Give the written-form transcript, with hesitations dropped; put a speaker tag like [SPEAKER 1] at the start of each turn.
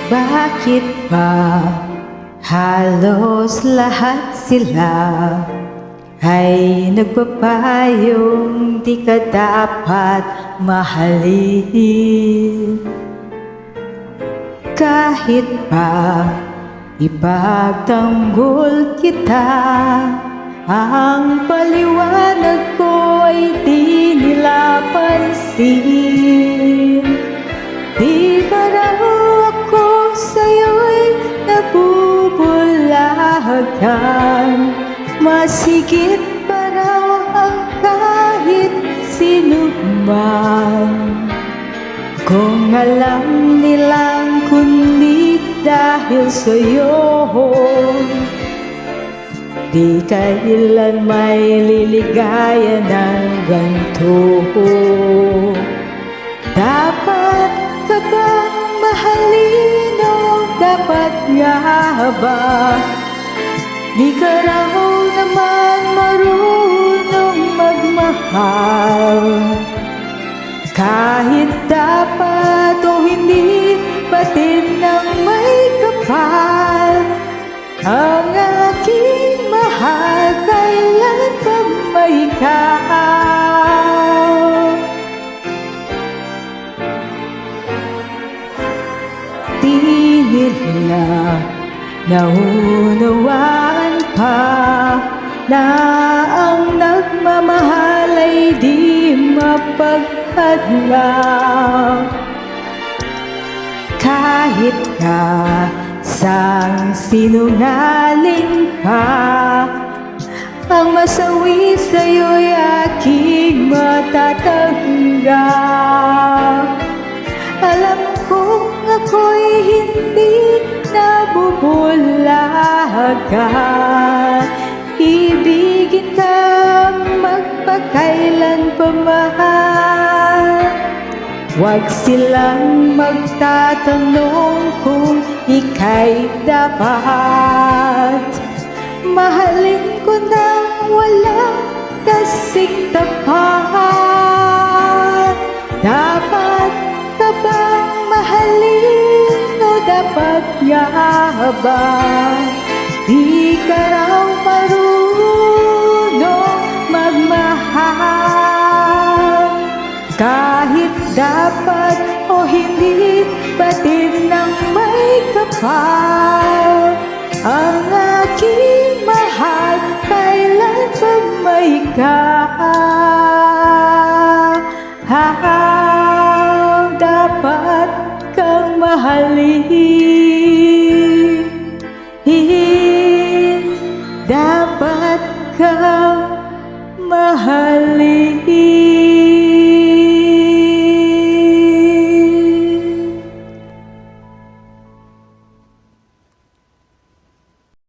[SPEAKER 1] Bakit ba halos lahat sila ay nagpapayong di ka dapat mahalin? Kahit pa ipagtanggol kita, ang paliwanag ko ay di nila pansin. Di ba raw ako sa'yo'y nabubulagan? Masigit pa raw ang kahit sino man. Kung alam nilang kundi dahil sa'yo, di kailan may liligaya ng ganito. Dapat ka bang mahalin o dapat nga ba? Di ka raw naman marunong magmahal. Kahit dapat o hindi, batid ng may kapal. Ang aking mahal, kailan pa ba ikaw? Di nila naunawaan pa na ang nagmamahal ay di mapagkadlaw. Kahit ka sang sinungaling pa, ang masawi sa'yo'y aking matatanggap. Alam kong ako'y hindi nabubulagan. Ibigin ka magpakailan pa man. Huwag silang magtatanong kung ika'y dapat mahalin ko nang walang kasing tapat. Dapat ka bang mahalin o dapat nga ba? Di ka raw marunong magmahal. Kahit dapat o hindi, batid ng may kapal. Ang aking mahal, kailan pa may ikaw?